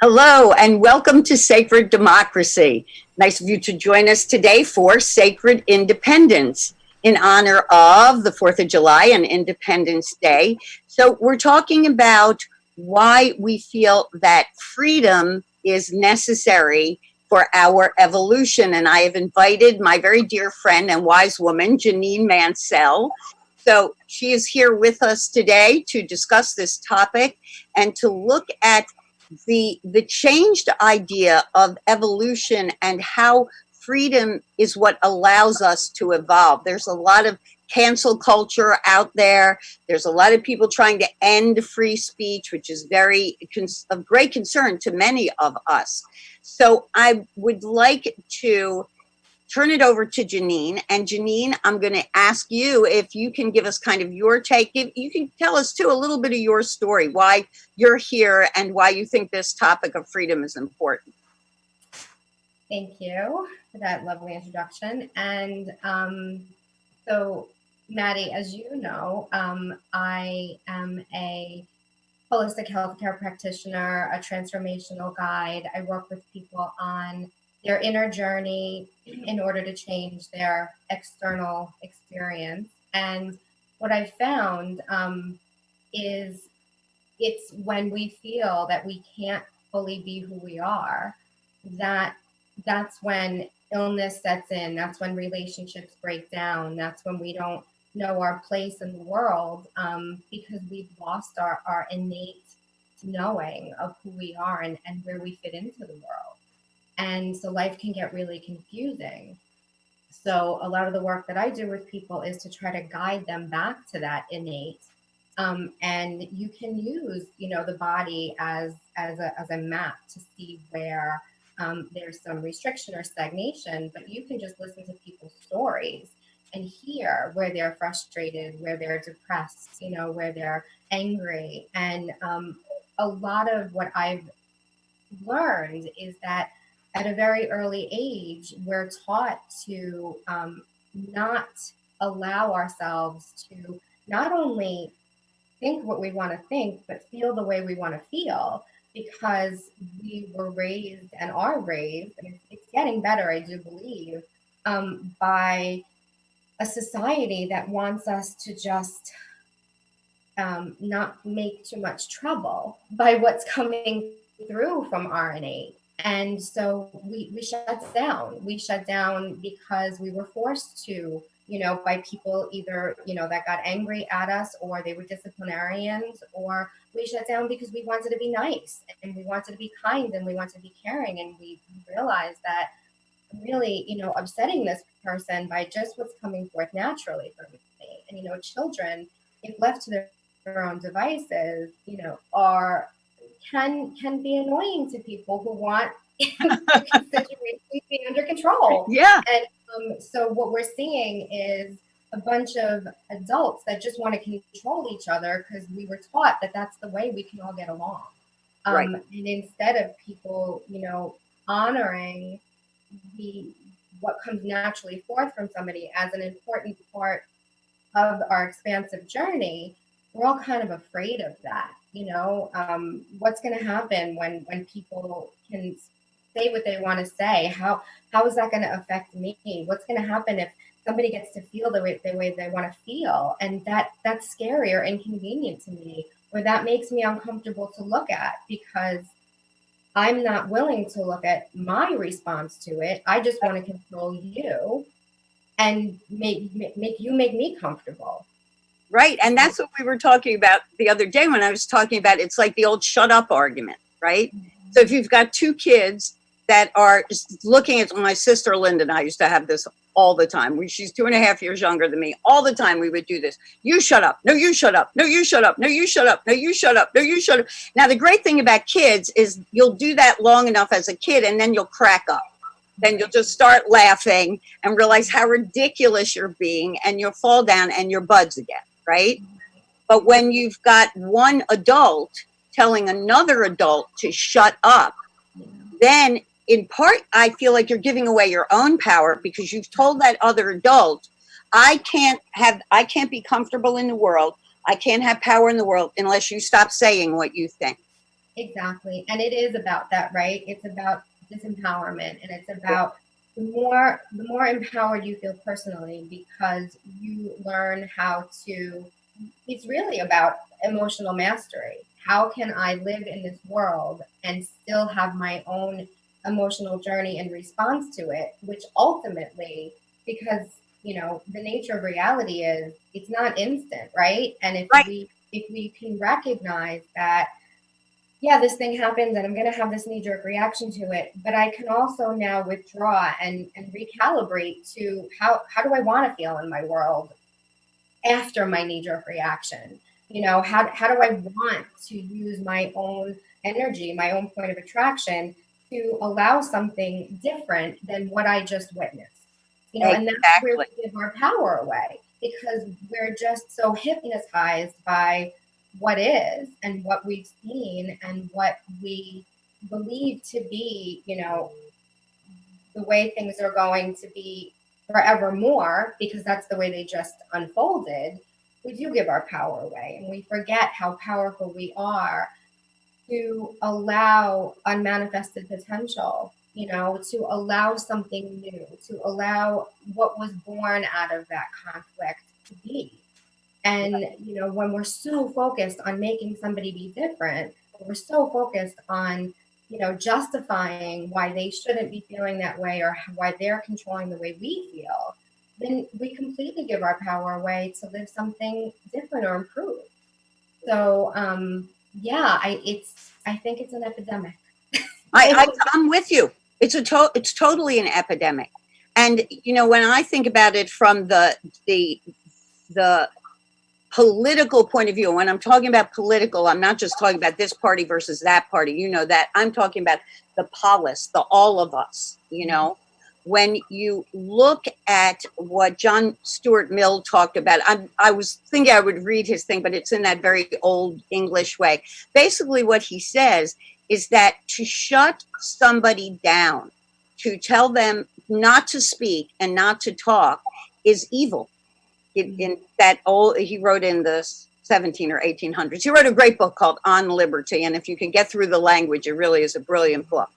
Hello, and welcome to Sacred Democracy. Nice of you to join us today for Sacred Independence in honor of the 4th of July and Independence Day. So we're talking about why we feel that freedom is necessary for our evolution. And I have invited my very dear friend and wise woman, Janine Mansell. So she is here with us today to discuss this topic and to look at the changed idea of evolution and how freedom is what allows us to evolve. There's a lot of cancel culture out there. There's a lot of people trying to end free speech, which is of great concern to many of us. So I would like to turn it over to Janine. And Janine, I'm going to ask you if you can give us kind of your take. You can tell us too a little bit of your story, why you're here and why you think this topic of freedom is important. Thank you for that lovely introduction. And so, Maddie, as you know, I am a holistic healthcare practitioner, a transformational guide. I work with people on their inner journey in order to change their external experience. And what I found is it's when we feel that we can't fully be who we are, that's when illness sets in, that's when relationships break down, that's when we don't know our place in the world, because we've lost our innate knowing of who we are and where we fit into the world. And so life can get really confusing. So a lot of the work that I do with people is to try to guide them back to that innate. And you can use, the body as a map to see where there's some restriction or stagnation, but you can just listen to people's stories and hear where they're frustrated, where they're depressed, where they're angry. And a lot of what I've learned is that at a very early age, we're taught to not allow ourselves to not only think what we want to think, but feel the way we want to feel, because we were raised and are raised, and it's getting better, I do believe, by a society that wants us to just not make too much trouble by what's coming through from our innate. And so we shut down. We shut down because we were forced to, by people either, that got angry at us, or they were disciplinarians, or we shut down because we wanted to be nice and we wanted to be kind and we wanted to be caring. And we realized that really, upsetting this person by just what's coming forth naturally from me. And, children, if left to their own devices, can be annoying to people who want situations to be under control. Yeah. And so what we're seeing is a bunch of adults that just want to control each other because we were taught that that's the way we can all get along. Right. And instead of people, honoring what comes naturally forth from somebody as an important part of our expansive journey, we're all kind of afraid of that. What's going to happen when people can say what they want to say? How is that going to affect me? What's going to happen if somebody gets to feel the way they want to feel? And that's scary or inconvenient to me, or that makes me uncomfortable to look at because I'm not willing to look at my response to it. I just want to control you and make you make me comfortable. Right. And that's what we were talking about the other day when I was talking about it's like the old shut up argument, right? So if you've got two kids that are just looking at my sister Linda, and I used to have this all the time. She's 2.5 years younger than me. All the time we would do this. You shut up. No, you shut up. No, you shut up. No, you shut up. No, you shut up. No, you shut up. Now, the great thing about kids is you'll do that long enough as a kid and then you'll crack up. Then you'll just start laughing and realize how ridiculous you're being, and you'll fall down and you're buds again. Right? But when you've got one adult telling another adult to shut up, then in part, I feel like you're giving away your own power because you've told that other adult, I can't be comfortable in the world. I can't have power in the world unless you stop saying what you think. Exactly. And it is about that, right? It's about disempowerment, and it's about the more empowered you feel personally, because you learn how to, it's really about emotional mastery. How can I live in this world and still have my own emotional journey and response to it, which ultimately, because the nature of reality is it's not instant, right? And if Right. we can recognize that, yeah, this thing happens and I'm going to have this knee jerk reaction to it, but I can also now withdraw and recalibrate to how do I want to feel in my world after my knee jerk reaction? How do I want to use my own energy, my own point of attraction, to allow something different than what I just witnessed? And that's where Exactly. we give our power away, because we're just so hypnotized by what is and what we've seen and what we believe to be, the way things are going to be forevermore, because that's the way they just unfolded. We do give our power away, and we forget how powerful we are to allow unmanifested potential, to allow something new, to allow what was born out of that conflict to be. And, when we're so focused on making somebody be different, we're so focused on, justifying why they shouldn't be feeling that way, or why they're controlling the way we feel, then we completely give our power away to live something different or improved. So, yeah, I think it's an epidemic. I'm with you. It's totally an epidemic. And when I think about it from the political point of view, when I'm talking about political, I'm not just talking about this party versus that party. That I'm talking about the polis, the all of us. When you look at what John Stuart Mill talked about, I was thinking I would read his thing, but it's in that very old English way. Basically, what he says is that to shut somebody down, to tell them not to speak and not to talk, is evil. In that old, he wrote in the 17 or 1800s. He wrote a great book called On Liberty, and if you can get through the language, it really is a brilliant book.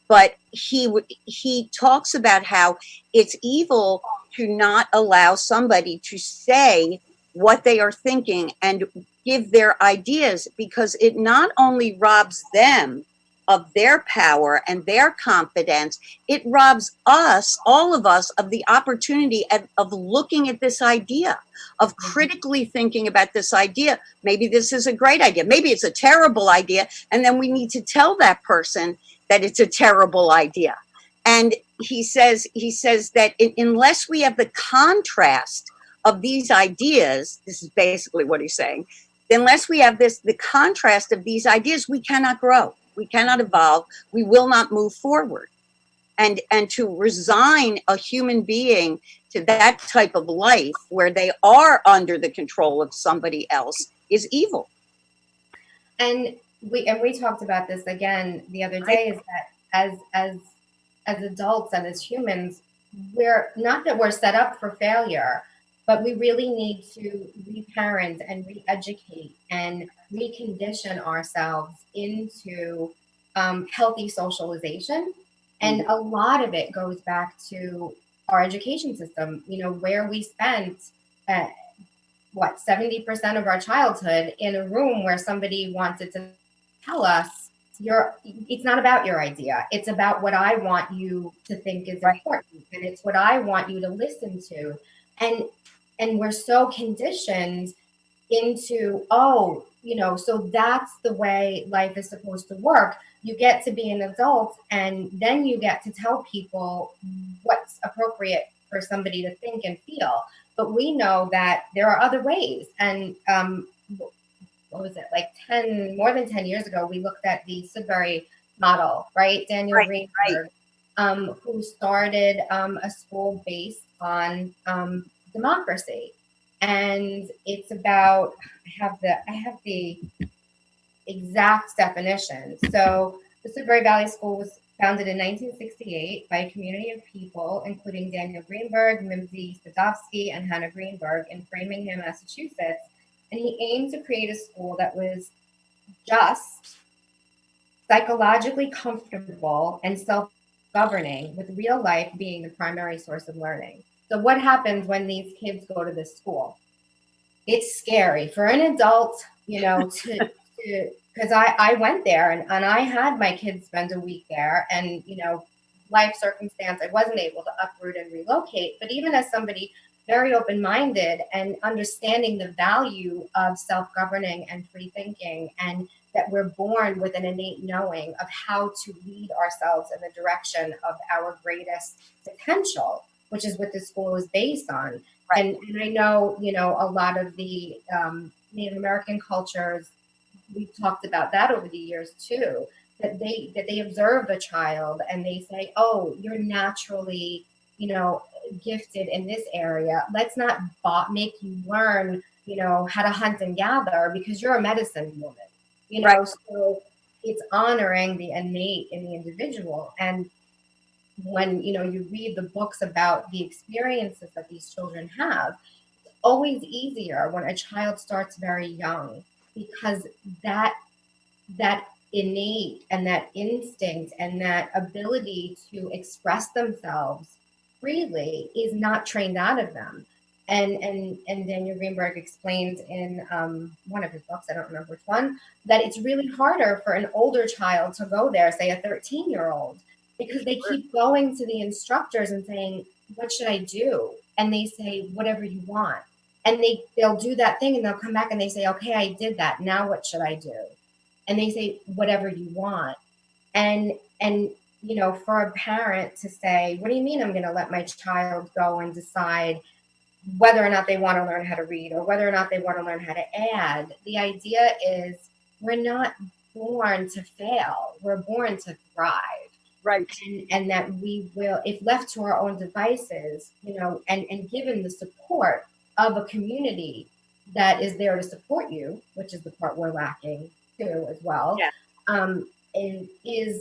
But he talks about how it's evil to not allow somebody to say what they are thinking and give their ideas, because it not only robs them of their power and their confidence, it robs us, all of us, of the opportunity of looking at this idea, of critically thinking about this idea. Maybe this is a great idea. Maybe it's a terrible idea. And then we need to tell that person that it's a terrible idea. And he says that unless we have the contrast of these ideas, this is basically what he's saying, unless we have the contrast of these ideas, we cannot grow. We cannot evolve. We will not move forward. And to resign a human being to that type of life where they are under the control of somebody else is evil. And we talked about this again the other day, is that as adults and as humans, we're not that we're set up for failure, but we really need to reparent and re-educate and recondition ourselves into healthy socialization. And a lot of it goes back to our education system, where we spent 70% of our childhood in a room where somebody wanted to tell us, it's not about your idea. It's about what I want you to think is important. And it's what I want you to listen to. And we're so conditioned into, so that's the way life is supposed to work. You get to be an adult, and then you get to tell people what's appropriate for somebody to think and feel. But we know that there are other ways. And what was it, like more than 10 years ago, we looked at the Sudbury model, right? Daniel Greenberg, who started a school based on democracy. And it's about, I have the exact definition. So the Sudbury Valley School was founded in 1968 by a community of people, including Daniel Greenberg, Mimsy Sadowski, and Hannah Greenberg in Framingham, Massachusetts. And he aimed to create a school that was just, psychologically comfortable and self-governing, with real life being the primary source of learning. So what happens when these kids go to this school? It's scary for an adult, to because I went there and I had my kids spend a week there, and life circumstance, I wasn't able to uproot and relocate. But even as somebody very open-minded and understanding the value of self-governing and free thinking, and that we're born with an innate knowing of how to lead ourselves in the direction of our greatest potential, which is what the school is based on. Right. And I know, a lot of the Native American cultures, we've talked about that over the years too, that they observe a child and they say, oh, you're naturally, gifted in this area. Let's not make you learn, how to hunt and gather because you're a medicine woman, Right. So it's honoring the innate in the individual. And when, you read the books about the experiences that these children have, it's always easier when a child starts very young, because that innate and that instinct and that ability to express themselves freely is not trained out of them. And Daniel Greenberg explains in one of his books, I don't remember which one, that it's really harder for an older child to go there, say a 13-year-old, because they keep going to the instructors and saying, what should I do? And they say, whatever you want. And they'll do that thing and they'll come back and they say, okay, I did that. Now what should I do? And they say, whatever you want. And for a parent to say, what do you mean I'm going to let my child go and decide whether or not they want to learn how to read or whether or not they want to learn how to add? The idea is we're not born to fail. We're born to thrive. Right. And that we will, if left to our own devices, and given the support of a community that is there to support you, which is the part we're lacking too as well. Yeah.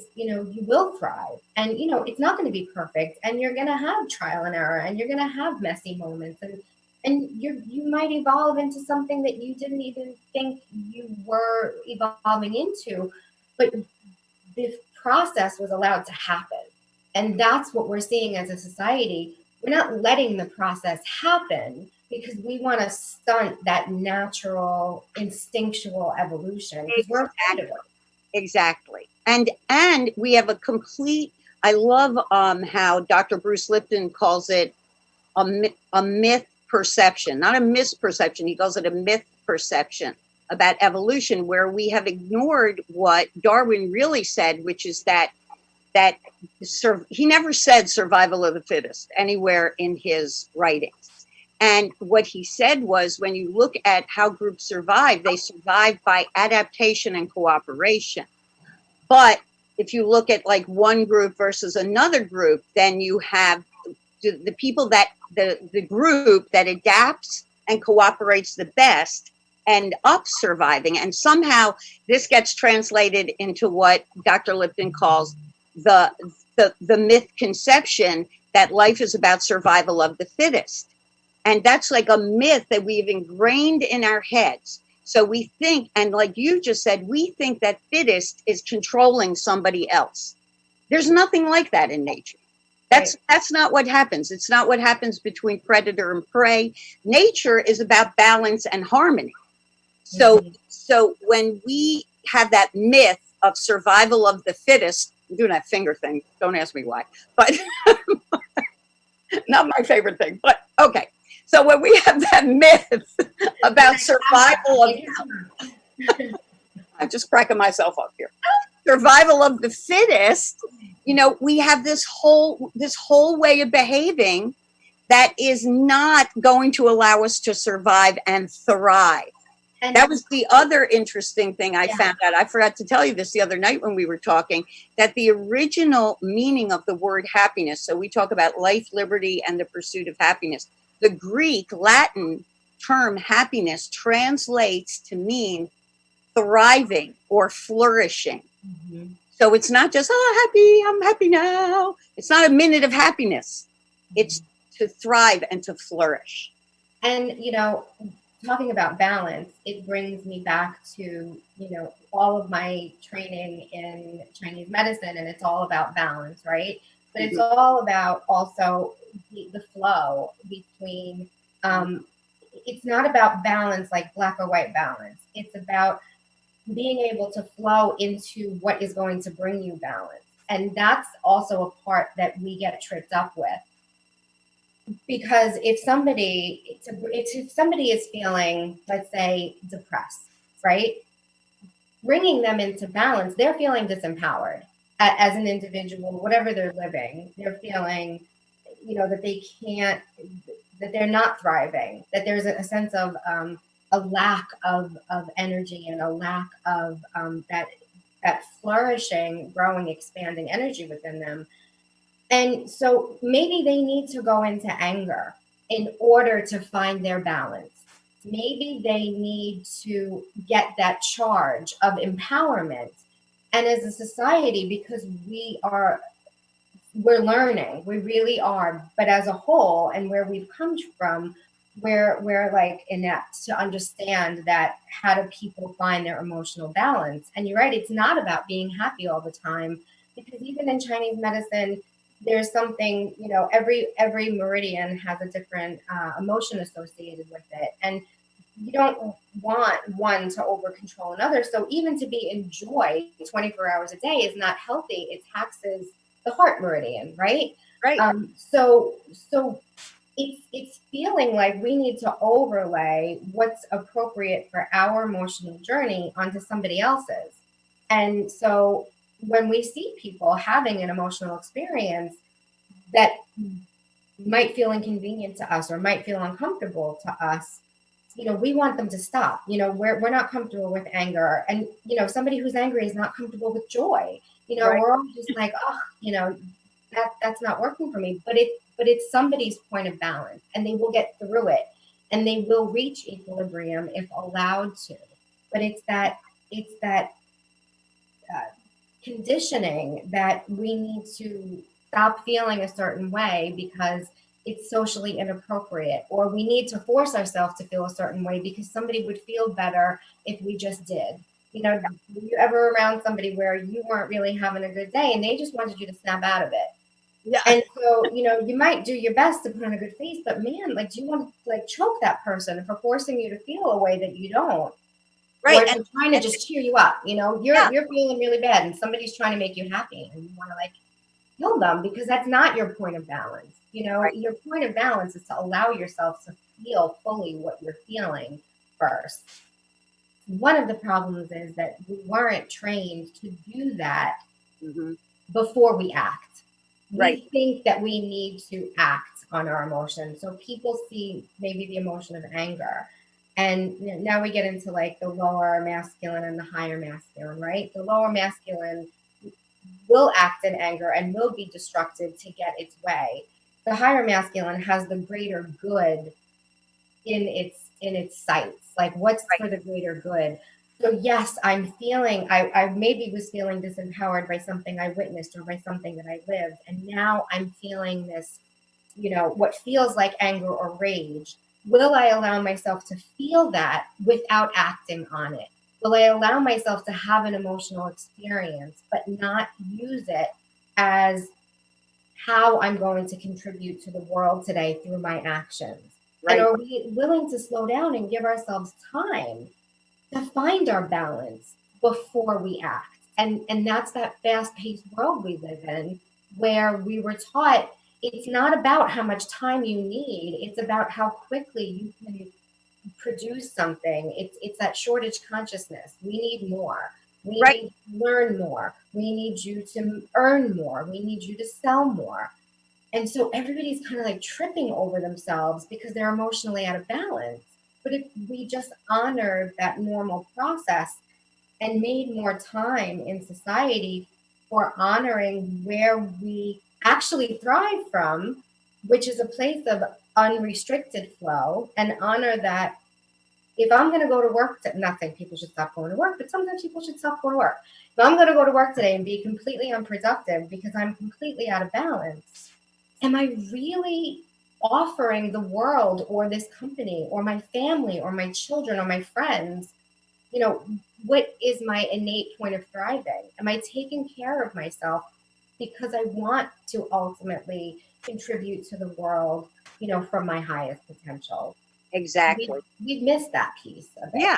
You will thrive. And, it's not going to be perfect, and you're going to have trial and error, and you're going to have messy moments, and you might evolve into something that you didn't even think you were evolving into, but the process was allowed to happen. And that's what we're seeing as a society. We're not letting the process happen because we want to stunt that natural, instinctual evolution. Because we're afraid of it. Exactly. And we have a complete, I love how Dr. Bruce Lipton calls it a myth perception, not a misperception. He calls it a myth perception about evolution, where we have ignored what Darwin really said, which is that he never said survival of the fittest anywhere in his writings. And what he said was, when you look at how groups survive, they survive by adaptation and cooperation. But if you look at like one group versus another group, then you have the people that the group that adapts and cooperates the best end up surviving. And somehow this gets translated into what Dr. Lipton calls the myth conception that life is about survival of the fittest. And that's like a myth that we've ingrained in our heads. So we think, and like you just said, we think that fittest is controlling somebody else. There's nothing like that in nature. That's not what happens. It's not what happens between predator and prey. Nature is about balance and harmony. So when we have that myth of survival of the fittest, I'm doing that finger thing. Don't ask me why, but not my favorite thing, but okay. So when we have that myth about survival of, I'm just cracking myself up here. Survival of the fittest, we have this whole way of behaving that is not going to allow us to survive and thrive. And that was the other interesting thing I found out. I forgot to tell you this the other night when we were talking, that the original meaning of the word happiness, so we talk about life, liberty, and the pursuit of happiness. The Greek, Latin term happiness translates to mean thriving or flourishing. Mm-hmm. So it's not just, I'm happy now. It's not a minute of happiness. Mm-hmm. It's to thrive and to flourish. And, talking about balance, it brings me back to, all of my training in Chinese medicine, and it's all about balance, right? But it's Mhm. all about also the flow between, it's not about balance like black or white balance. It's about being able to flow into what is going to bring you balance. And that's also a part that we get tripped up with, because if somebody is feeling, let's say, depressed, right, bringing them into balance, they're feeling disempowered as an individual. Whatever they're living, they're feeling, that they can't, that they're not thriving, that there's a sense of a lack of energy, and a lack of that flourishing, growing, expanding energy within them. And so maybe they need to go into anger in order to find their balance. Maybe they need to get that charge of empowerment. And as a society, because we're learning, we really are, but as a whole, and where we've come from, we're like inept to understand that, how do people find their emotional balance? And you're right, it's not about being happy all the time, because even in Chinese medicine, there's something, every meridian has a different emotion associated with it, and you don't want one to over control another. So even to be in joy 24 hours a day is not healthy. It taxes the heart meridian, right? Right. So it's feeling like we need to overlay what's appropriate for our emotional journey onto somebody else's. And so when we see people having an emotional experience that might feel inconvenient to us or might feel uncomfortable to us, we want them to stop. We're not comfortable with anger, and somebody who's angry is not comfortable with joy. Right. We're all just like, oh, that's not working for me. But it's somebody's point of balance, and they will get through it, and they will reach equilibrium if allowed to. But it's that conditioning that we need to stop feeling a certain way because it's socially inappropriate, or we need to force ourselves to feel a certain way because somebody would feel better if we just did. Were you ever around somebody where you weren't really having a good day and they just wanted you to snap out of it? Yeah. And so, you might do your best to put on a good face, but man, like, do you want to like choke that person for forcing you to feel a way that you don't? Or Right. if they're trying to just cheer you up, Yeah. you're feeling really bad and somebody's trying to make you happy, and you want to like kill them because that's not your point of balance. Right. Your point of balance is to allow yourself to feel fully what you're feeling first. One of the problems is that we weren't trained to do that Hmm. before we act. Right. We think that we need to act on our emotions. So people see maybe the emotion of anger. And now we get into like the lower masculine and the higher masculine, right? The lower masculine will act in anger and will be destructive to get its way. The higher masculine has the greater good in its sights. Like, what's Right. for the greater good? So yes, I maybe was feeling disempowered by something I witnessed or by something that I lived. And now I'm feeling this, what feels like anger or rage. Will I allow myself to feel that without acting on it? Will I allow myself to have an emotional experience, but not use it as how I'm going to contribute to the world today through my actions? And Right. are we willing to slow down and give ourselves time to find our balance before we act? And that's that fast-paced world we live in, where we were taught it's not about how much time you need, it's about how quickly you can produce something. It's that shortage consciousness. We need more. We Right. need to learn more. We need you to earn more. We need you to sell more. And so everybody's kind of like tripping over themselves because they're emotionally out of balance. But if we just honored that normal process and made more time in society for honoring where we actually thrive from, which is a place of unrestricted flow, and honor that if I'm going to go to work, not saying people should stop going to work, but sometimes people should stop going to work. If I'm going to go to work today and be completely unproductive because I'm completely out of balance, am I really offering the world or this company or my family or my children or my friends, you know, what is my innate point of thriving? Am I taking care of myself because I want to ultimately contribute to the world, you know, from my highest potential? Exactly. We've missed that piece of it. Yeah.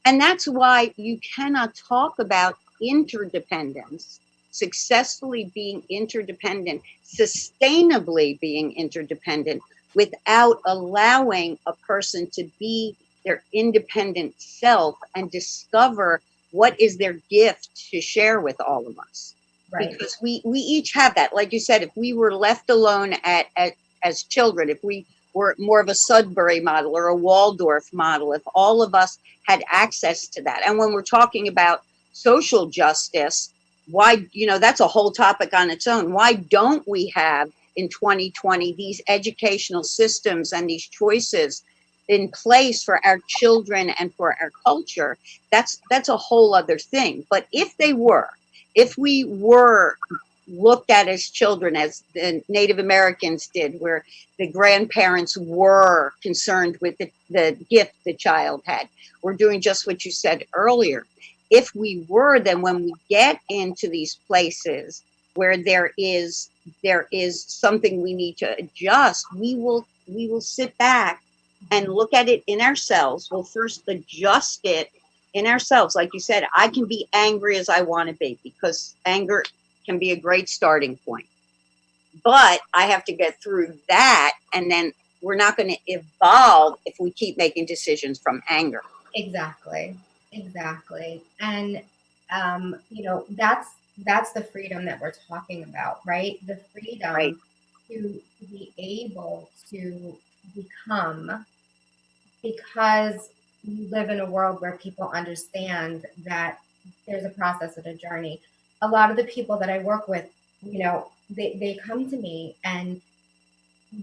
And that's why you cannot talk about interdependence, successfully being interdependent, sustainably being interdependent, without allowing a person to be their independent self and discover what is their gift to share with all of us. Right. Because we each have that. Like you said, if we were left alone as children, if we were more of a Sudbury model or a Waldorf model, if all of us had access to that. And when we're talking about social justice, why, you know, that's a whole topic on its own. Why don't we have in 2020 these educational systems and these choices in place for our children and for our culture? That's a whole other thing. But if we were looked at as children, as the Native Americans did, where the grandparents were concerned with the gift the child had. We're doing just what you said earlier. If we were, then when we get into these places where there is something we need to adjust, we will sit back and look at it in ourselves. We'll first adjust it in ourselves. Like you said, I can be angry as I want to be, because anger can be a great starting point. But I have to get through that, and then we're not going to evolve if we keep making decisions from anger. Exactly. And you know, that's the freedom that we're talking about, right? The freedom Right. to be able to become, because you live in a world where people understand that there's a process and a journey. A lot of the people that I work with, you know, they come to me and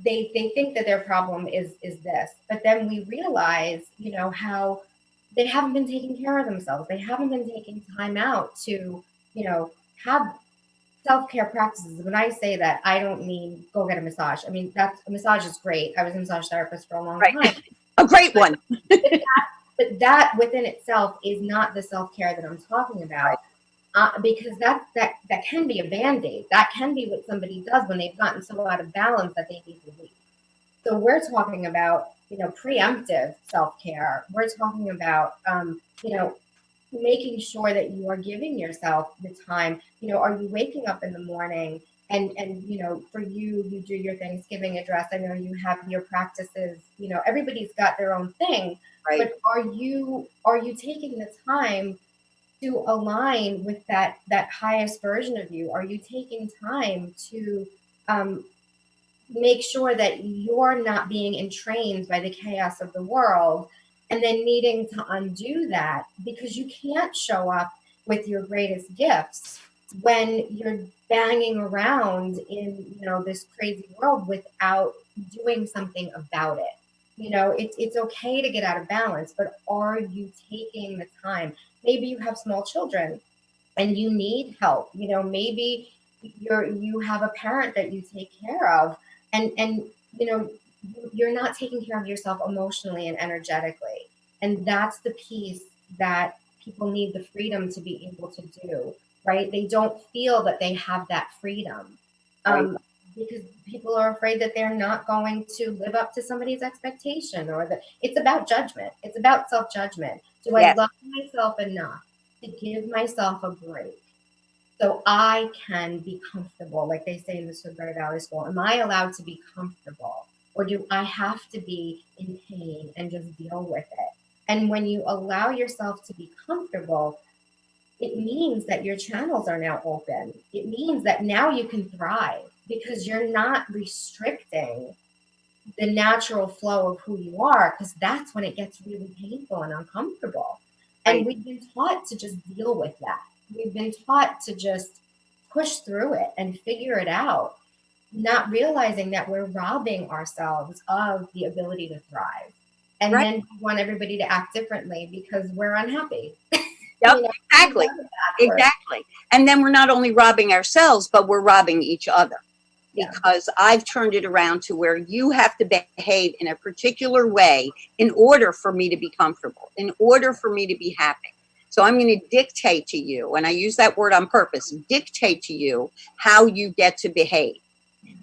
they think that their problem is this, but then we realize, you know, how they haven't been taking care of themselves. They haven't been taking time out to, you know, have self-care practices. When I say that, I don't mean go get a massage. I mean, a massage is great. I was a massage therapist for a long time. A great one. But that within itself is not the self-care that I'm talking about. Because that can be a band-aid. That can be what somebody does when they've gotten so out of balance that they need relief. So we're talking about, you know, preemptive self-care. We're talking about, you know, making sure that you are giving yourself the time. You know, are you waking up in the morning and you know, for you do your Thanksgiving address. I know you have your practices. You know, everybody's got their own thing. Right. But are you taking the time to align with that highest version of you? Are you taking time to make sure that you're not being entrained by the chaos of the world, and then needing to undo that, because you can't show up with your greatest gifts when you're banging around in, you know, this crazy world without doing something about it? You know, it's okay to get out of balance, but are you taking the time? Maybe you have small children and you need help. You know, maybe you have a parent that you take care of, and you know, you're not taking care of yourself emotionally and energetically. And that's the piece that people need the freedom to be able to do, right? They don't feel that they have that freedom. Right. Because people are afraid that they're not going to live up to somebody's expectation, or that it's about judgment. It's about self-judgment. Do I Yes. love myself enough to give myself a break so I can be comfortable, like they say in the Sudbury Valley School? Am I allowed to be comfortable, or do I have to be in pain and just deal with it? And when you allow yourself to be comfortable, it means that your channels are now open. It means that now you can thrive, because you're not restricting the natural flow of who you are, because that's when it gets really painful and uncomfortable. And Right. we've been taught to just deal with that. We've been taught to just push through it and figure it out, not realizing that we're robbing ourselves of the ability to thrive. And Right. then we want everybody to act differently because we're unhappy. Yep. You know, Exactly. backwards. Exactly. And then we're not only robbing ourselves, but we're robbing each other. Yeah. because I've turned it around to where you have to behave in a particular way in order for me to be comfortable, in order for me to be happy. So I'm going to dictate to you, and I use that word on purpose, dictate to you how you get to behave.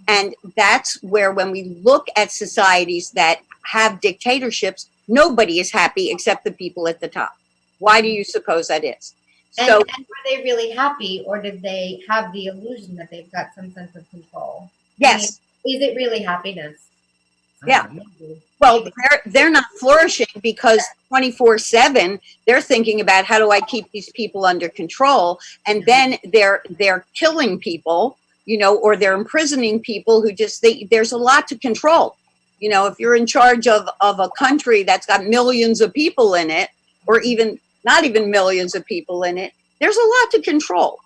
And that's where, when we look at societies that have dictatorships, nobody is happy except the people at the top. Why do you suppose that is? And, So, and were they really happy, or did they have the illusion that they've got some sense of control? yes. I mean, is it really happiness? Yeah. Maybe. Well, they're not flourishing because 24/7 they're thinking about, how do I keep these people under control? And then they're killing people, or they're imprisoning people who there's a lot to control. If you're in charge of a country that's got millions of people in it, or even not even millions of people in it, there's a lot to control.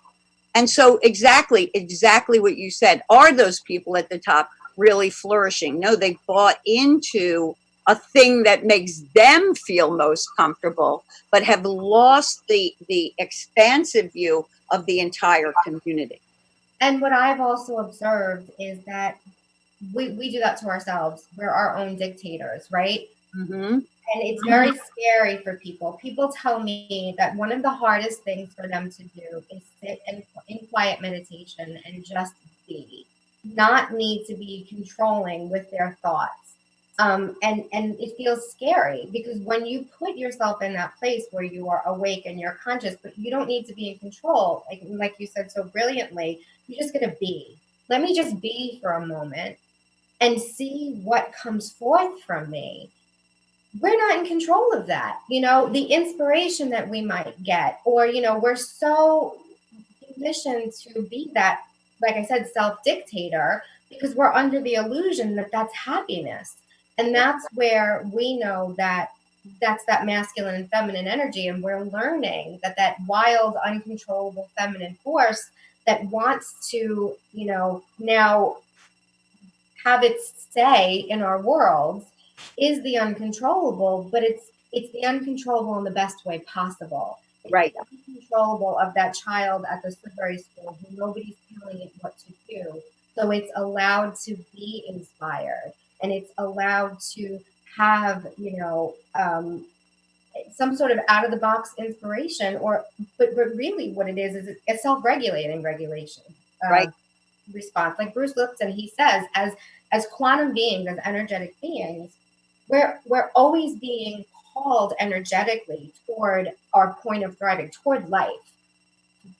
And so exactly what you said, are those people at the top really flourishing? No, they bought into a thing that makes them feel most comfortable, but have lost the expansive view of the entire community. And what I've also observed is that we do that to ourselves. We're our own dictators, right? Mm-hmm. And it's very scary for people. People tell me that one of the hardest things for them to do is sit in quiet meditation and just be, not need to be controlling with their thoughts. And it feels scary, because when you put yourself in that place where you are awake and you're conscious, but you don't need to be in control, like you said so brilliantly, you're just going to be. Let me just be for a moment and see what comes forth from me. We're not in control of that. The inspiration that we might get, or, we're so conditioned to be that, like I said, self-dictator, because we're under the illusion that that's happiness. And that's where we know that that's that masculine and feminine energy. And we're learning that wild, uncontrollable feminine force that wants to, now have its say in our world is the uncontrollable, but it's the uncontrollable in the best way possible. It's right. The uncontrollable of that child at the Sudbury school who nobody's telling it what to do. So it's allowed to be inspired, and it's allowed to have, some sort of out of the box inspiration, but really what it is a self-regulating regulation. Right. Response. Like Bruce Lipton, he says, as quantum beings, as energetic beings, we're always being called energetically toward our point of thriving, toward life.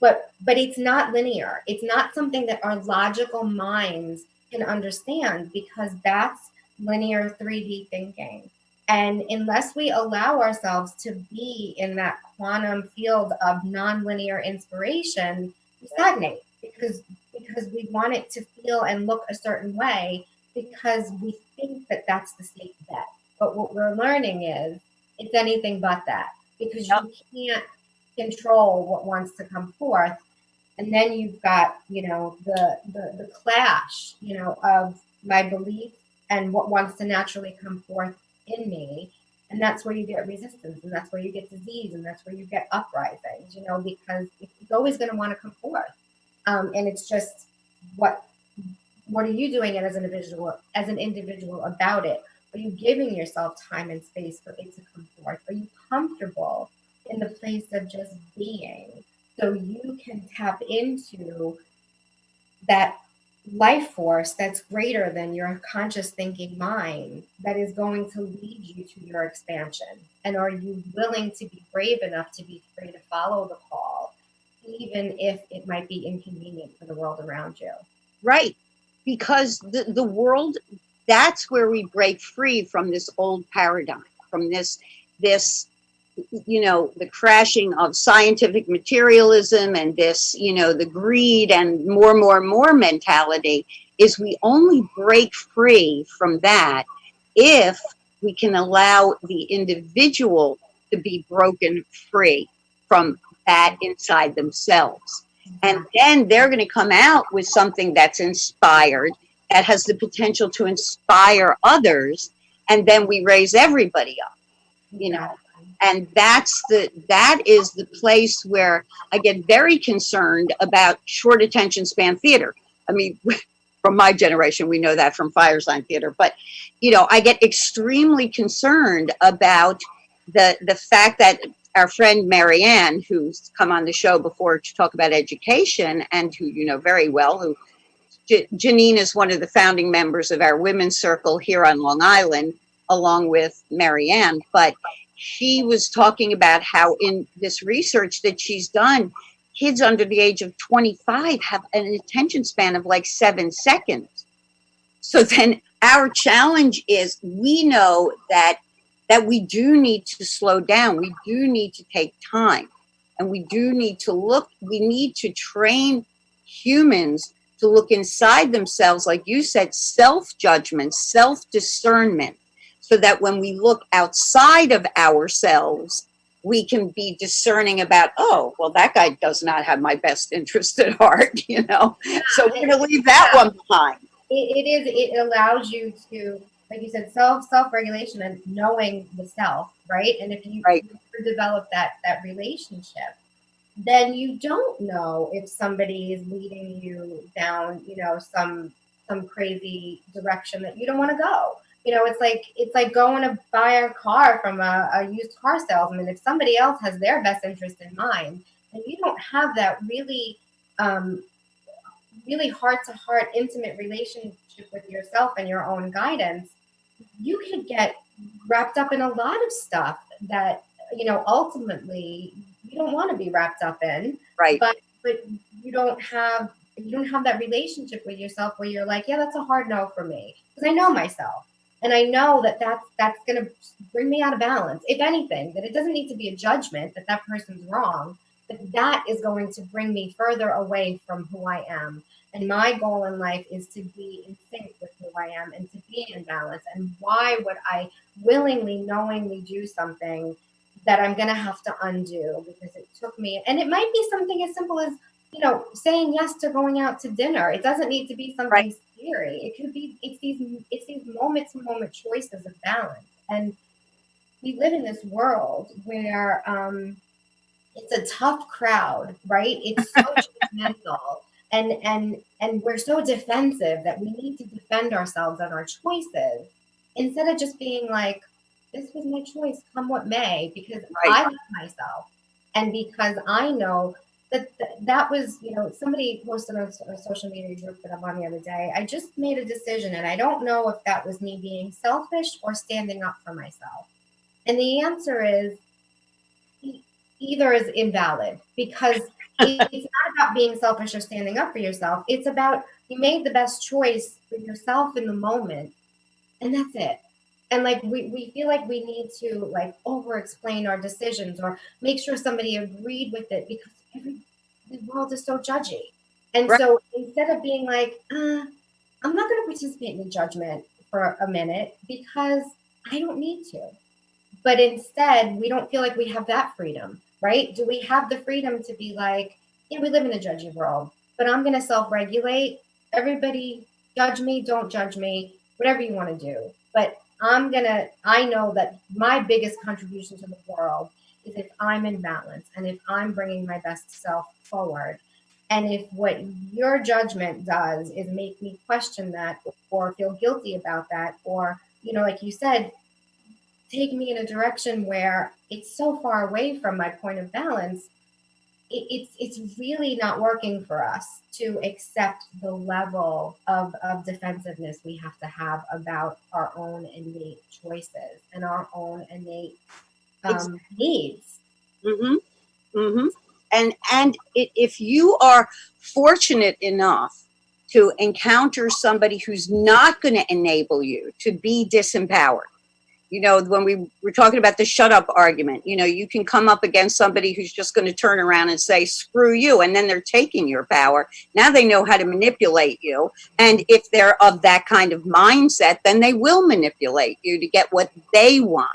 But it's not linear. It's not something that our logical minds can understand, because that's linear 3D thinking. And unless we allow ourselves to be in that quantum field of nonlinear inspiration, we stagnate, because we want it to feel and look a certain way, because we think that that's the safe bet. But what we're learning is it's anything but that, because you can't control what wants to come forth. And then you've got, the clash, of my belief and what wants to naturally come forth in me. And that's where you get resistance, and that's where you get disease, and that's where you get uprisings, because it's always going to want to come forth. And it's just, what are you doing as an individual about it? Are you giving yourself time and space for it to come forth? Are you comfortable in the place of just being, so you can tap into that life force that's greater than your conscious thinking mind, that is going to lead you to your expansion? And are you willing to be brave enough to be free to follow the call, even if it might be inconvenient for the world around you? Right. Because the world, that's where we break free from this old paradigm, from this, the crashing of scientific materialism, and this, the greed and more mentality. Is we only break free from that if we can allow the individual to be broken free from that inside themselves. And then they're going to come out with something that's inspired, that has the potential to inspire others. And then we raise everybody up, and that is the place where I get very concerned about short attention span theater. I mean, from my generation, we know that from Firesign Theater. But, I get extremely concerned about the fact that our friend Marianne, who's come on the show before to talk about education and who you know very well, who Janine is one of the founding members of our women's circle here on Long Island, along with Marianne. But she was talking about how in this research that she's done, kids under the age of 25 have an attention span of like 7 seconds. So then our challenge is we know that we do need to slow down. We do need to take time. And we do need to we need to train humans to look inside themselves, like you said, self-judgment, self-discernment, so that when we look outside of ourselves, we can be discerning about, oh, well, that guy does not have my best interest at heart, So we're going to leave that one behind. It allows you to, like you said, self-regulation and knowing the self, right? And if you develop that relationship, then you don't know if somebody is leading you down, some crazy direction that you don't want to go. It's like going to buy a car from a used car salesman. If somebody else has their best interest in mind, and you don't have that really, really heart-to-heart, intimate relationship with yourself and your own guidance, you could get wrapped up in a lot of stuff that, ultimately you don't want to be wrapped up in. Right. But you don't have that relationship with yourself where you're like, yeah, that's a hard no for me, because I know myself. And I know that that's going to bring me out of balance. If anything, that it doesn't need to be a judgment that person's wrong, but that is going to bring me further away from who I am. And my goal in life is to be in sync with who I am and to be in balance. And why would I willingly, knowingly do something that I'm going to have to undo because it took me? And it might be something as simple as, saying yes to going out to dinner. It doesn't need to be something scary. It could be, it's these moment-to-moment choices of balance. And we live in this world where it's a tough crowd, right? It's so judgmental. And we're so defensive that we need to defend ourselves and our choices instead of just being like, this was my choice, come what may, because I love myself. And because I know that was, somebody posted on a social media group that I'm on the other day. I just made a decision, and I don't know if that was me being selfish or standing up for myself. And the answer is either is invalid, because it's not about being selfish or standing up for yourself. It's about you made the best choice for yourself in the moment, and that's it. And like we feel like we need to like over explain our decisions or make sure somebody agreed with it, because the world is so judgy. And so instead of being like, I'm not going to participate in the judgment for a minute because I don't need to. But instead, we don't feel like we have that freedom, right? Do we have the freedom to be like, yeah, we live in a judgy world, but I'm going to self-regulate. Everybody judge me, don't judge me, whatever you want to do. But I know that my biggest contribution to the world is if I'm in balance and if I'm bringing my best self forward. And if what your judgment does is make me question that or feel guilty about that, or, like you said, take me in a direction where it's so far away from my point of balance, it's really not working for us to accept the level of defensiveness we have to have about our own innate choices and our own innate needs. Mm-hmm. Mm-hmm. And if you are fortunate enough to encounter somebody who's not going to enable you to be disempowered, when we were talking about the shut up argument, you can come up against somebody who's just going to turn around and say, screw you. And then they're taking your power. Now they know how to manipulate you. And if they're of that kind of mindset, then they will manipulate you to get what they want.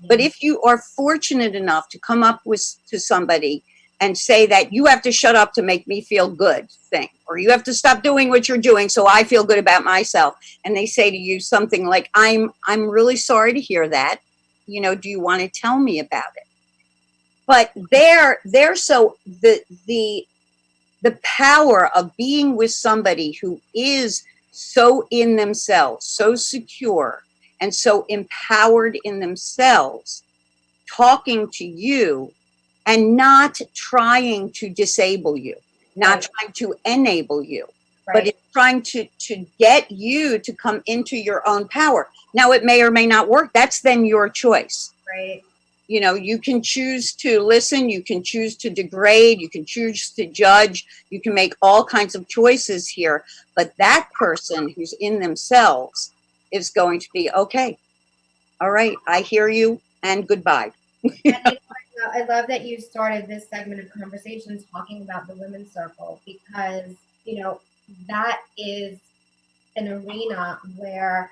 But if you are fortunate enough to come up to somebody and say that you have to shut up to make me feel good thing, or you have to stop doing what you're doing so I feel good about myself, and they say to you something like, I'm really sorry to hear that, do you want to tell me about it? But they're so the power of being with somebody who is so in themselves, so secure, and so empowered in themselves, talking to you and not trying to disable you, not trying to enable you, but it's trying to get you to come into your own power. Now, it may or may not work. That's then your choice. Right. You know, you can choose to listen, you can choose to degrade, you can choose to judge, you can make all kinds of choices here. But that person who's in themselves is going to be, okay, all right, I hear you, and goodbye. And I love that you started this segment of conversation talking about the women's circle, because, you know, that is an arena where,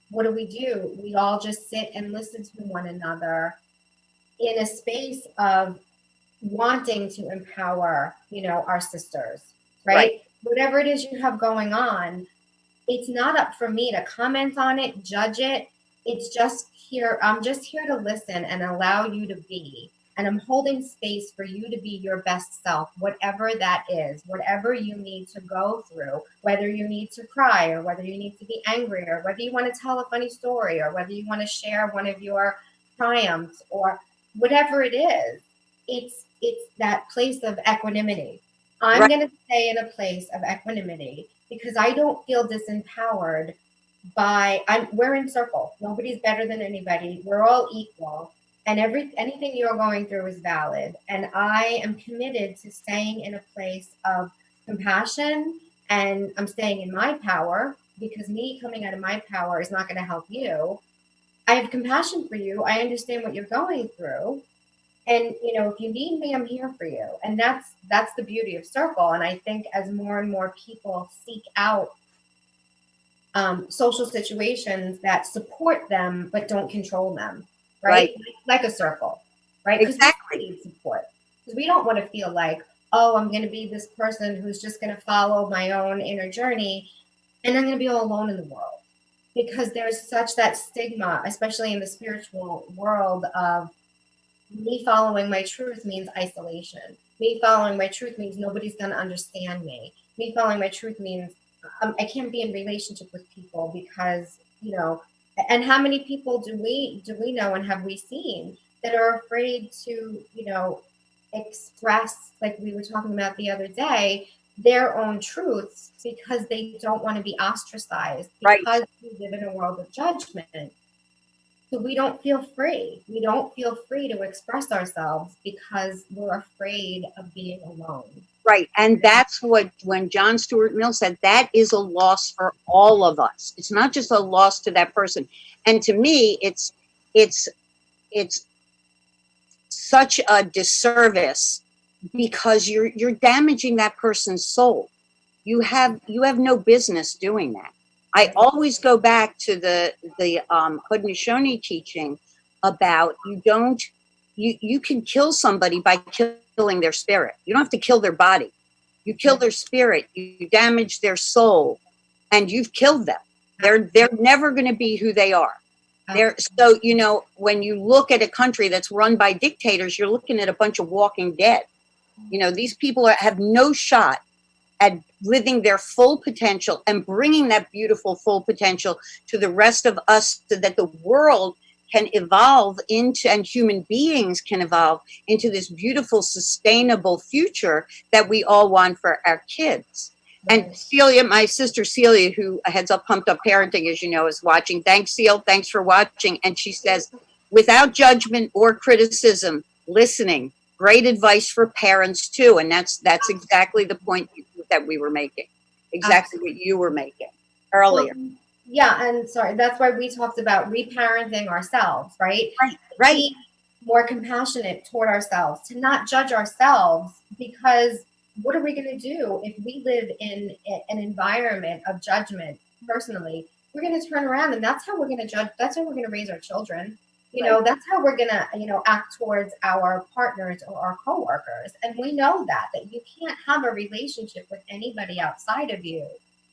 what do? We all just sit and listen to one another in a space of wanting to empower, you know, our sisters, right? Whatever it is you have going on, it's not up for me to comment on it, judge it. It's just here. I'm just here to listen and allow you to be. And I'm holding space for you to be your best self, whatever that is, whatever you need to go through, whether you need to cry or whether you need to be angry or whether you want to tell a funny story or whether you want to share one of your triumphs or whatever it is. It's that place of equanimity. I'm going to stay in a place of equanimity because I don't feel disempowered by, we're in circle. Nobody's better than anybody. We're all equal. And anything you're going through is valid. And I am committed to staying in a place of compassion, and I'm staying in my power, because me coming out of my power is not going to help you. I have compassion for you. I understand what you're going through. And, you know, if you need me, I'm here for you. And that's the beauty of circle. And I think as more and more people seek out social situations that support them but don't control them, right? Like a circle, right? Exactly. We need support, because we don't want to feel like, oh, I'm going to be this person who's just going to follow my own inner journey and I'm going to be all alone in the world. Because there's such that stigma, especially in the spiritual world, of me following my truth means isolation. Me following my truth means nobody's going to understand me. Me following my truth means I can't be in relationship with people because, you know, and how many people do we know and have we seen that are afraid to, you know, express, like we were talking about the other day, their own truths because they don't want to be ostracized, because we live in a world of judgment. So we don't feel free. We don't feel free to express ourselves because we're afraid of being alone. Right. And that's what, when John Stuart Mill said, that is a loss for all of us. It's not just a loss to that person. And to me, it's such a disservice, because you're damaging that person's soul. You have no business doing that. I always go back to the Haudenosaunee teaching about you can kill somebody by killing their spirit. You don't have to kill their body. You kill their spirit, you damage their soul, and you've killed them. They're never going to be who they are. So, you know, when you look at a country that's run by dictators, you're looking at a bunch of walking dead. You know, these people have no shot at living their full potential and bringing that beautiful full potential to the rest of us, so that the world can evolve into, and human beings can evolve into, this beautiful, sustainable future that we all want for our kids. And Celia, my sister Celia, who heads up Pumped Up Parenting, as you know, is watching. Thanks, Celia. Thanks for watching. And she says, without judgment or criticism, listening. Great advice for parents too. And that's exactly the point that we were making. Exactly what you were making earlier. Well, yeah, and sorry, that's why we talked about reparenting ourselves, right? Right. Be more compassionate toward ourselves, to not judge ourselves, because what are we going to do if we live in an environment of judgment personally? We're going to turn around, and that's how we're going to judge. That's how we're going to raise our children. You know, that's how we're going to, you know, act towards our partners or our coworkers. And we know that you can't have a relationship with anybody outside of you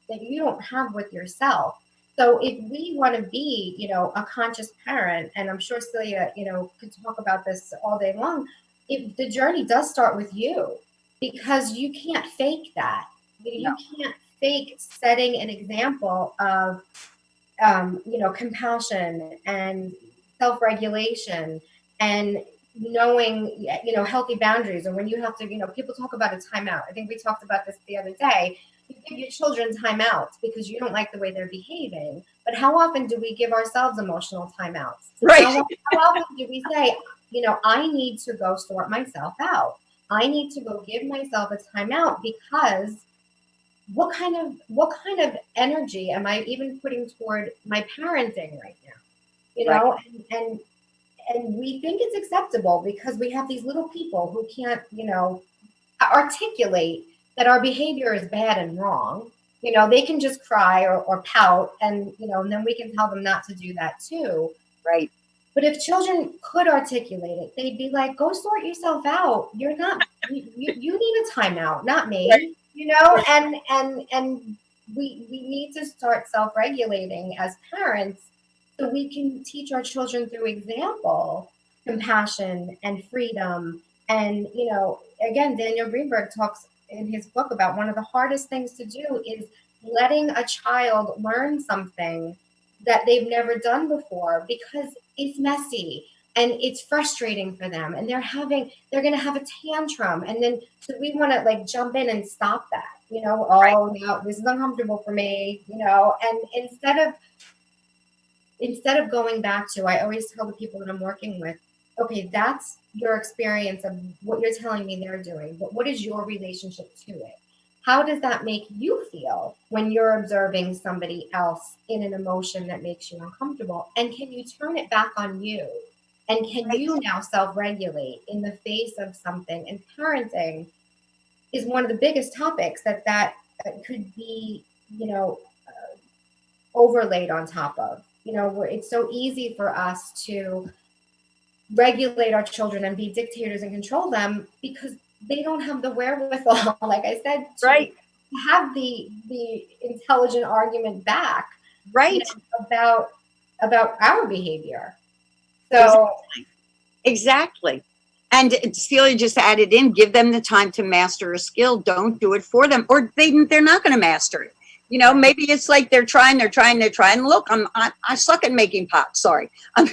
that you don't have with yourself. So if we want to be, you know, a conscious parent, and I'm sure Celia, you know, could talk about this all day long, if the journey does start with you, because you can't fake that. You can't fake setting an example of, compassion and self-regulation and knowing, healthy boundaries. And when you have to, people talk about a timeout. I think we talked about this the other day. You give your children timeouts because you don't like the way they're behaving. But how often do we give ourselves emotional timeouts? Right. How often do we say, I need to go sort myself out. I need to go give myself a timeout because what kind of energy am I even putting toward my parenting right now? Right. And we think it's acceptable because we have these little people who can't, articulate that our behavior is bad and wrong. They can just cry or pout, and and then we can tell them not to do that too. Right. But if children could articulate it, they'd be like, go sort yourself out. You're not, you need a timeout, not me. Right. And we need to start self-regulating as parents so we can teach our children through example, compassion and freedom. And, again, Daniel Greenberg talks in his book about one of the hardest things to do is letting a child learn something that they've never done before because it's messy and it's frustrating for them, and they're going to have a tantrum, and then so we want to like jump in and stop that. Oh no, this is uncomfortable for me. And instead of going back to, I always tell the people that I'm working with, okay, that's your experience of what you're telling me they're doing, but what is your relationship to it? How does that make you feel when you're observing somebody else in an emotion that makes you uncomfortable? And can you turn it back on you? And can you now self-regulate in the face of something? And parenting is one of the biggest topics that could be, overlaid on top of, where it's so easy for us to regulate our children and be dictators and control them because they don't have the wherewithal, like I said, to have the intelligent argument back, about our behavior. So exactly. And Celia just added in, give them the time to master a skill. Don't do it for them, or they're not going to master it. Maybe it's like they're trying. And look, I suck at making pots. Sorry. I'm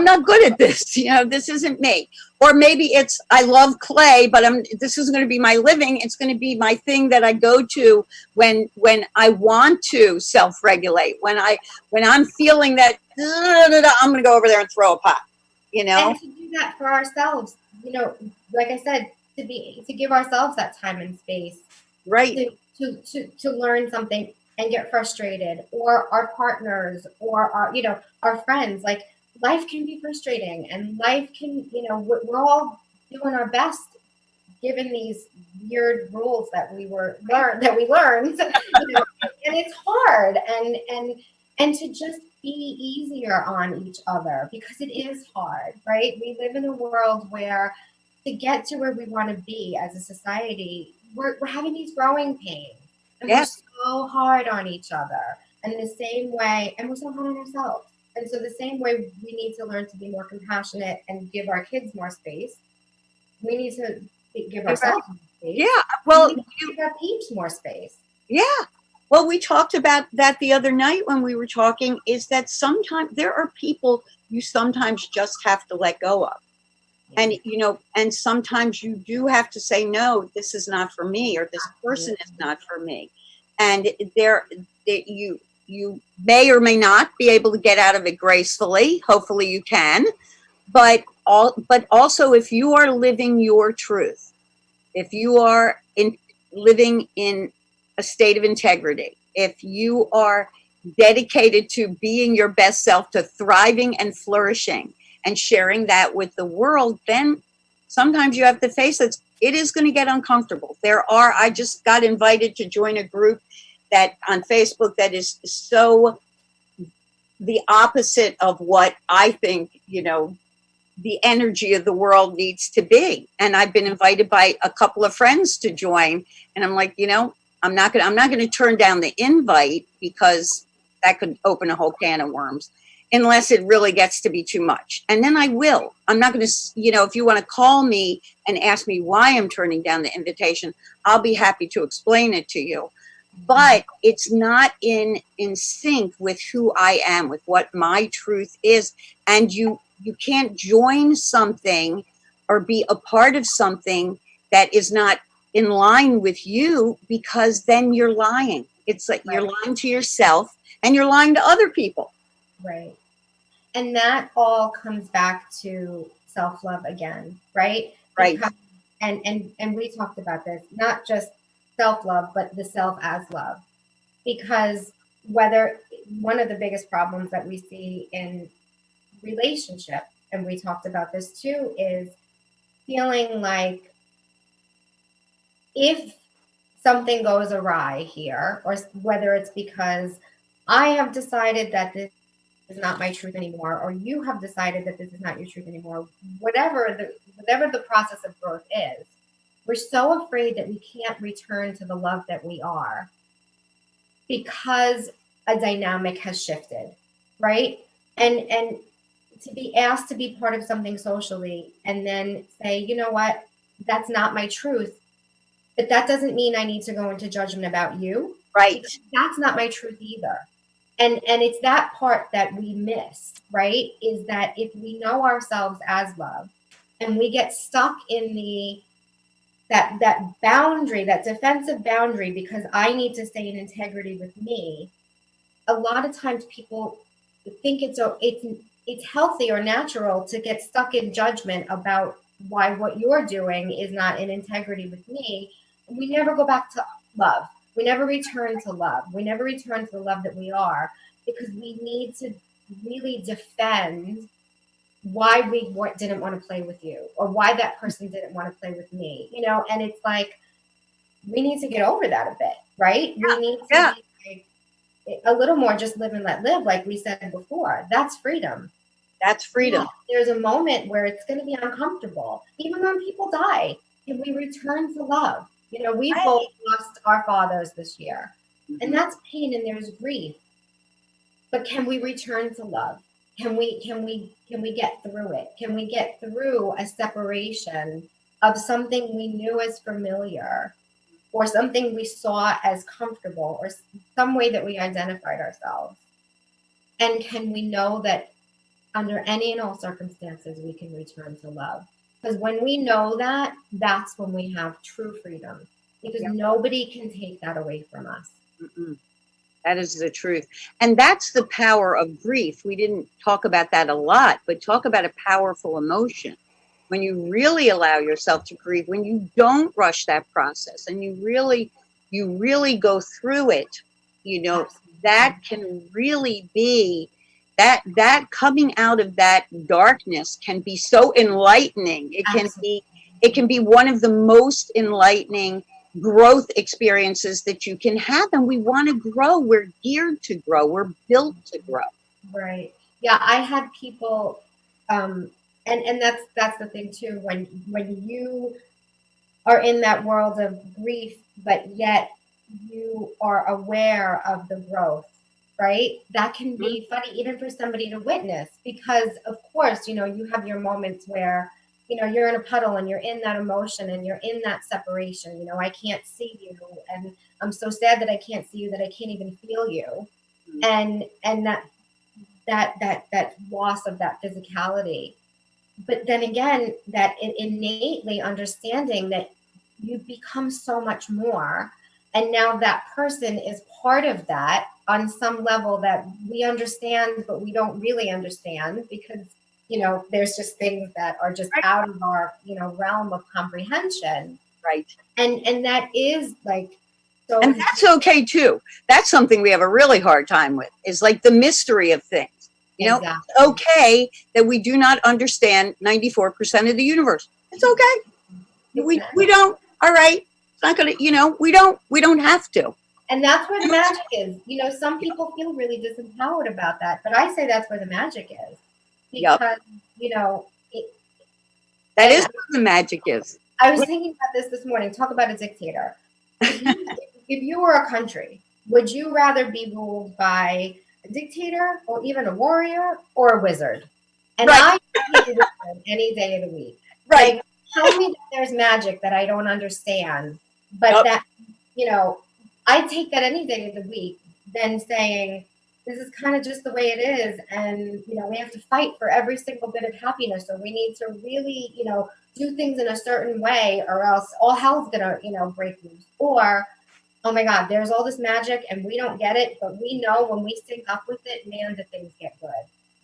not good at this. This isn't me. Or maybe it's, I love clay, but this isn't going to be my living. It's going to be my thing that I go to when I want to self-regulate, when I'm feeling that, I'm going to go over there and throw a pot, And to do that for ourselves, like I said, to give ourselves that time and space. Right. To learn something and get frustrated, or our partners, or our friends. Like, life can be frustrating, and life can, we're all doing our best given these weird rules that we learned, and it's hard, and to just be easier on each other, because it is hard, right? We live in a world where to get to where we want to be as a society, we're having these growing pains, and we're so hard on each other. And in the same way, and we're so hard on ourselves. And so the same way we need to learn to be more compassionate and give our kids more space, we need to give ourselves more space. Yeah. Well, we need to give our peeps more space. Yeah. Well, we talked about that the other night when we were talking, is that sometimes there are people you sometimes just have to let go of. And, and sometimes you do have to say, no, this is not for me, or this person is not for me. And you may or may not be able to get out of it gracefully. Hopefully you can. But also, if you are living your truth, if you are living in a state of integrity, if you are dedicated to being your best self, to thriving and flourishing, and sharing that with the world, then sometimes you have to face it. It is going to get uncomfortable. I just got invited to join a group that on Facebook that is so the opposite of what I think, the energy of the world needs to be. And I've been invited by a couple of friends to join. And I'm like, I'm not going to turn down the invite, because that could open a whole can of worms, unless it really gets to be too much. And then I will. I'm not going to, if you want to call me and ask me why I'm turning down the invitation, I'll be happy to explain it to you. but it's not in sync with who I am, with what my truth is. And you can't join something or be a part of something that is not in line with you, because then you're lying. It's like you're lying to yourself and you're lying to other people. Right. And that all comes back to self-love again, right? Right. Because, and we talked about this, not just self-love, but the self as love. Because whether one of the biggest problems that we see in relationship, and we talked about this too, is feeling like if something goes awry here, or whether it's because I have decided that this is not my truth anymore, or you have decided that this is not your truth anymore, whatever the process of growth is, we're so afraid that we can't return to the love that we are because a dynamic has shifted, right? And to be asked to be part of something socially and then say, you know what, that's not my truth, but that doesn't mean I need to go into judgment about you. Right. That's not my truth either. And it's that part that we miss, right? Is that if we know ourselves as love and we get stuck in that boundary, that defensive boundary, because I need to stay in integrity with me, a lot of times people think it's healthy or natural to get stuck in judgment about why what you're doing is not in integrity with me. And we never go back to love. We never return to love. We never return to the love that we are, because we need to really defend why we didn't want to play with you, or why that person didn't want to play with me, you know. And it's like, we need to get over that a bit, right? We need to be like, a little more just live and let live, like we said before. That's freedom. That's freedom. Yeah, there's a moment where it's going to be uncomfortable. Even when people die, can we return to love? You know, we've both lost our fathers this year, and that's pain and there's grief. But can we return to love? Can we get through it? Can we get through a separation of something we knew as familiar, or something we saw as comfortable, or some way that we identified ourselves? And can we know that under any and all circumstances, we can return to love? Because when we know that, that's when we have true freedom, because nobody can take that away from us. Mm-mm. That is the truth. And that's the power of grief. We didn't talk about that a lot, but talk about a powerful emotion. When you really allow yourself to grieve, when you don't rush that process and you really go through it, you know, that can really be that coming out of that darkness can be so enlightening. It can be one of the most enlightening growth experiences that you can have. And we want to grow. We're geared to grow. We're built to grow. Right. Yeah. I had people, and that's the thing too, when you are in that world of grief, but yet you are aware of the growth, right? That can be funny even for somebody to witness, because of course, you know, you have your moments where, you know, you're in a puddle and you're in that emotion and you're in that separation. You know, I can't see you, and I'm so sad that I can't see you, that I can't even feel you. And that loss of that physicality. But then again, that innately understanding that you become so much more. And now that person is part of that on some level that we understand, but we don't really understand, because, you know, there's just things that are just out of our, you know, realm of comprehension. Right. And that is like, so. And that's okay too. That's something we have a really hard time with, is like the mystery of things. You know, exactly. It's okay that we do not understand 94% of the universe. It's okay. We don't. All right. It's not going to, you know, we don't have to. And that's where the magic is. You know, some people feel really disempowered about that, but I say that's where the magic is. Because, you know, that is where the magic is. I was thinking about this morning. Talk about a dictator. If you were a country, would you rather be ruled by a dictator, or even a warrior, or a wizard? And I pick a wizard any day of the week. Right. Like, tell me that there's magic that I don't understand, but that, you know, I take that any day of the week than saying, this is kind of just the way it is. And, we have to fight for every single bit of happiness. Or we need to really, do things in a certain way, or else all hell's going to, break loose. Or, oh my God, there's all this magic and we don't get it, but we know when we sync up with it, man, the things get good.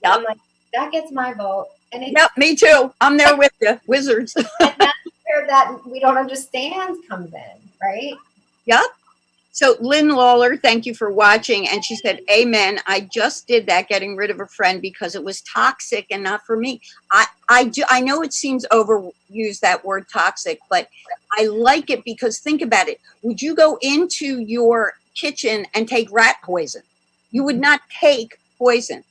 Yep. I'm like, that gets my vote. And it's, Yep, me too. I'm there with you, wizards. and that's where that we don't understand comes in, right? Yep. So Lynn Lawler, thank you for watching. And she said, amen. I just did that, getting rid of a friend because it was toxic and not for me. I know it seems overused, that word toxic, but I like it because think about it. Would you go into your kitchen and take rat poison? You would not take poison.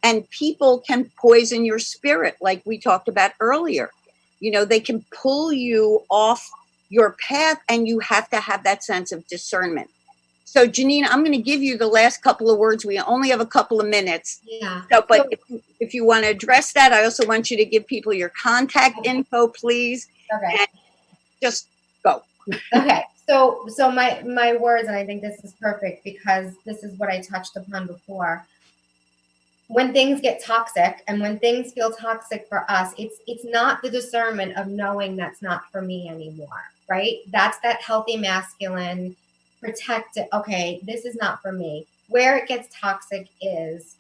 And people can poison your spirit, like we talked about earlier. They can pull you off your path, and you have to have that sense of discernment. So Janine, I'm going to give you the last couple of words. We only have a couple of minutes. Yeah. So, but if you want to address that, I also want you to give people your contact info, please. Okay. And just go. Okay. So my words, and I think this is perfect because this is what I touched upon before. When things get toxic and when things feel toxic for us, it's not the discernment of knowing that's not for me anymore, right? That's that healthy masculine protected. Okay, this is not for me. Where it gets toxic is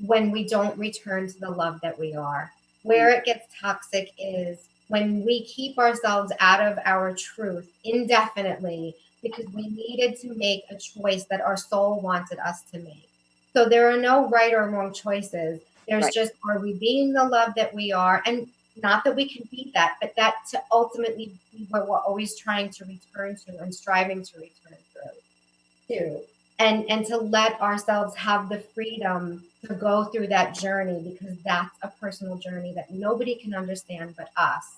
when we don't return to the love that we are. Where it gets toxic is when we keep ourselves out of our truth indefinitely because we needed to make a choice that our soul wanted us to make. So there are no right or wrong choices. There's Right. just, are we being the love that we are? And not that we can be that, but that to ultimately be what we're always trying to return to and striving to return to. And to let ourselves have the freedom to go through that journey, because that's a personal journey that nobody can understand but us.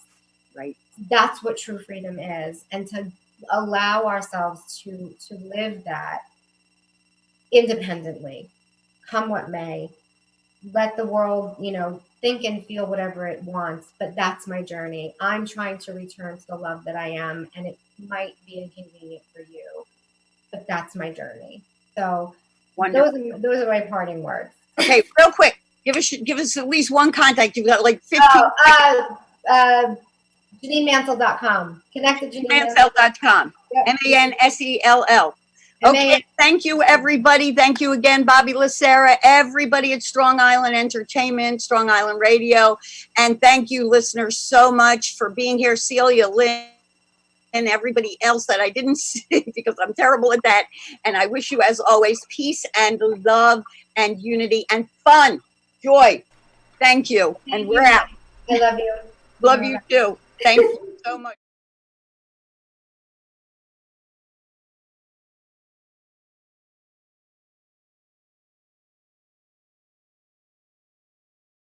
Right. That's what true freedom is. And to allow ourselves to live that independently, come what may. Let the world, think and feel whatever it wants, but that's my journey. I'm trying to return to the love that I am, and it might be inconvenient for you, but that's my journey. So Wonderful. those are my parting words. Okay, real quick, give us at least one contact. You've got like 15. JanineMansell.com. Connect to Mansell.com. Yep. Mansell. Okay, thank you, everybody. Thank you again, Bobby Lacera, everybody at Strong Island Entertainment, Strong Island Radio. And thank you, listeners, so much for being here. Celia, Lynn, and everybody else that I didn't see because I'm terrible at that. And I wish you, as always, peace and love and unity and fun, joy. Thank you. And we're out. I love you. Love you too. Thank you so much.